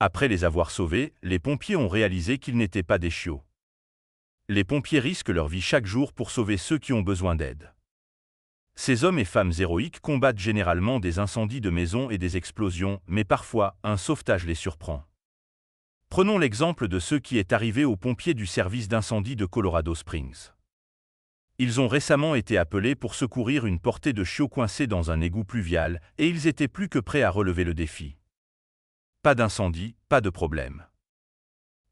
Après les avoir sauvés, les pompiers ont réalisé qu'ils n'étaient pas des chiots. Les pompiers risquent leur vie chaque jour pour sauver ceux qui ont besoin d'aide. Ces hommes et femmes héroïques combattent généralement des incendies de maisons et des explosions, mais parfois, un sauvetage les surprend. Prenons l'exemple de ce qui est arrivé aux pompiers du service d'incendie de Colorado Springs. Ils ont récemment été appelés pour secourir une portée de chiots coincés dans un égout pluvial, et ils étaient plus que prêts à relever le défi. Pas d'incendie, pas de problème.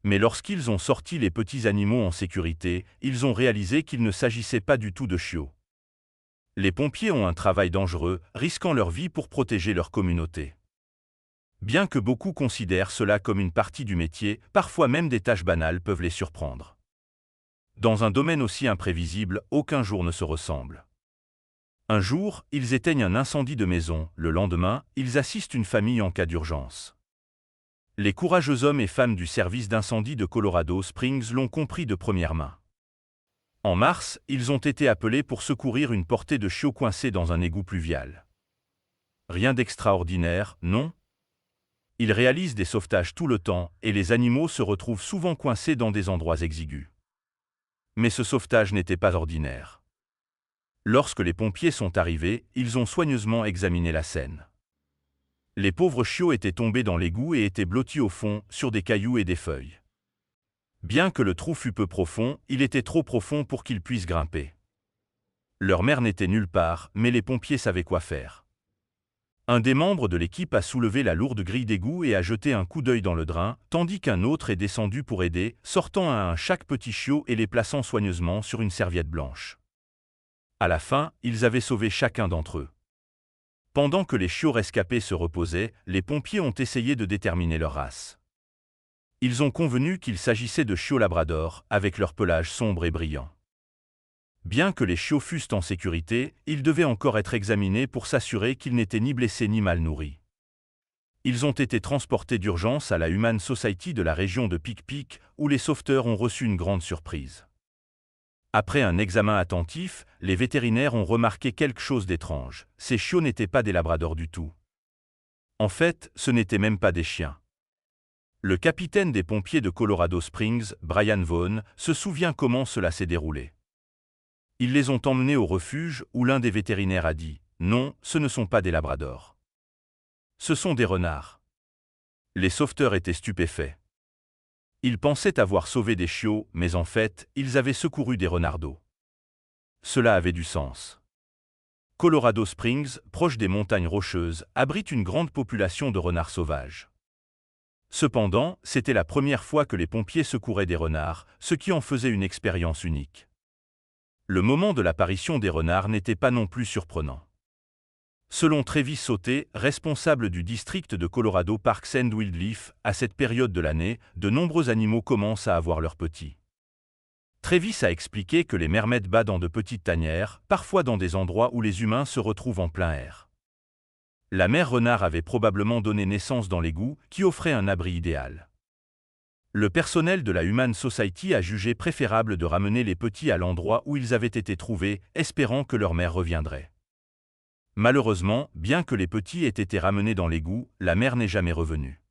Mais lorsqu'ils ont sorti les petits animaux en sécurité, ils ont réalisé qu'il ne s'agissait pas du tout de chiots. Les pompiers ont un travail dangereux, risquant leur vie pour protéger leur communauté. Bien que beaucoup considèrent cela comme une partie du métier, parfois même des tâches banales peuvent les surprendre. Dans un domaine aussi imprévisible, aucun jour ne se ressemble. Un jour, ils éteignent un incendie de maison, le lendemain, ils assistent une famille en cas d'urgence. Les courageux hommes et femmes du service d'incendie de Colorado Springs l'ont compris de première main. En mars, ils ont été appelés pour secourir une portée de chiots coincés dans un égout pluvial. Rien d'extraordinaire, non? Ils réalisent des sauvetages tout le temps, et les animaux se retrouvent souvent coincés dans des endroits exigus. Mais ce sauvetage n'était pas ordinaire. Lorsque les pompiers sont arrivés, ils ont soigneusement examiné la scène. Les pauvres chiots étaient tombés dans l'égout et étaient blottis au fond, sur des cailloux et des feuilles. Bien que le trou fût peu profond, il était trop profond pour qu'ils puissent grimper. Leur mère n'était nulle part, mais les pompiers savaient quoi faire. Un des membres de l'équipe a soulevé la lourde grille d'égout et a jeté un coup d'œil dans le drain, tandis qu'un autre est descendu pour aider, sortant un à un chaque petit chiot et les plaçant soigneusement sur une serviette blanche. À la fin, ils avaient sauvé chacun d'entre eux. Pendant que les chiots rescapés se reposaient, les pompiers ont essayé de déterminer leur race. Ils ont convenu qu'il s'agissait de chiots labrador, avec leur pelage sombre et brillant. Bien que les chiots fussent en sécurité, ils devaient encore être examinés pour s'assurer qu'ils n'étaient ni blessés ni mal nourris. Ils ont été transportés d'urgence à la Humane Society de la région de Peak Peak, où les sauveteurs ont reçu une grande surprise. Après un examen attentif, les vétérinaires ont remarqué quelque chose d'étrange. Ces chiots n'étaient pas des labradors du tout. En fait, ce n'étaient même pas des chiens. Le capitaine des pompiers de Colorado Springs, Brian Vaughn, se souvient comment cela s'est déroulé. Ils les ont emmenés au refuge où l'un des vétérinaires a dit « Non, ce ne sont pas des labradors. Ce sont des renards. » Les sauveteurs étaient stupéfaits. Ils pensaient avoir sauvé des chiots, mais en fait, ils avaient secouru des renardeaux. Cela avait du sens. Colorado Springs, proche des montagnes rocheuses, abrite une grande population de renards sauvages. Cependant, c'était la première fois que les pompiers secouraient des renards, ce qui en faisait une expérience unique. Le moment de l'apparition des renards n'était pas non plus surprenant. Selon Travis Sauté, responsable du district de Colorado Parks and Wildlife, à cette période de l'année, de nombreux animaux commencent à avoir leurs petits. Travis a expliqué que les mermaids battent dans de petites tanières, parfois dans des endroits où les humains se retrouvent en plein air. La mère renard avait probablement donné naissance dans l'égout, qui offrait un abri idéal. Le personnel de la Humane Society a jugé préférable de ramener les petits à l'endroit où ils avaient été trouvés, espérant que leur mère reviendrait. Malheureusement, bien que les petits aient été ramenés dans l'égout, la mère n'est jamais revenue.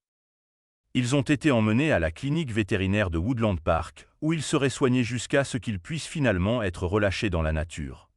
Ils ont été emmenés à la clinique vétérinaire de Woodland Park, où ils seraient soignés jusqu'à ce qu'ils puissent finalement être relâchés dans la nature.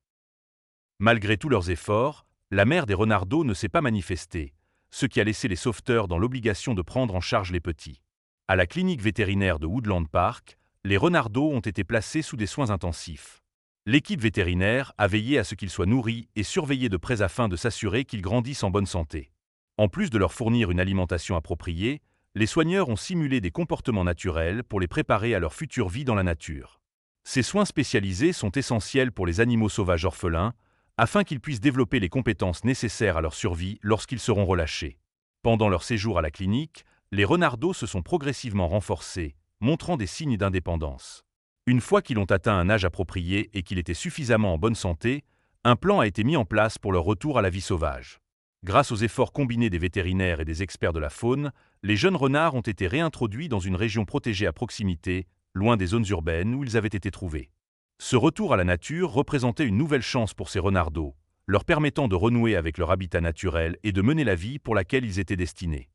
Malgré tous leurs efforts, la mère des renardeaux ne s'est pas manifestée, ce qui a laissé les sauveteurs dans l'obligation de prendre en charge les petits. À la clinique vétérinaire de Woodland Park, les renardeaux ont été placés sous des soins intensifs. L'équipe vétérinaire a veillé à ce qu'ils soient nourris et surveillés de près afin de s'assurer qu'ils grandissent en bonne santé. En plus de leur fournir une alimentation appropriée, les soigneurs ont simulé des comportements naturels pour les préparer à leur future vie dans la nature. Ces soins spécialisés sont essentiels pour les animaux sauvages orphelins, afin qu'ils puissent développer les compétences nécessaires à leur survie lorsqu'ils seront relâchés. Pendant leur séjour à la clinique, les renardeaux se sont progressivement renforcés, montrant des signes d'indépendance. Une fois qu'ils ont atteint un âge approprié et qu'ils étaient suffisamment en bonne santé, un plan a été mis en place pour leur retour à la vie sauvage. Grâce aux efforts combinés des vétérinaires et des experts de la faune, les jeunes renards ont été réintroduits dans une région protégée à proximité, loin des zones urbaines où ils avaient été trouvés. Ce retour à la nature représentait une nouvelle chance pour ces renardeaux, leur permettant de renouer avec leur habitat naturel et de mener la vie pour laquelle ils étaient destinés.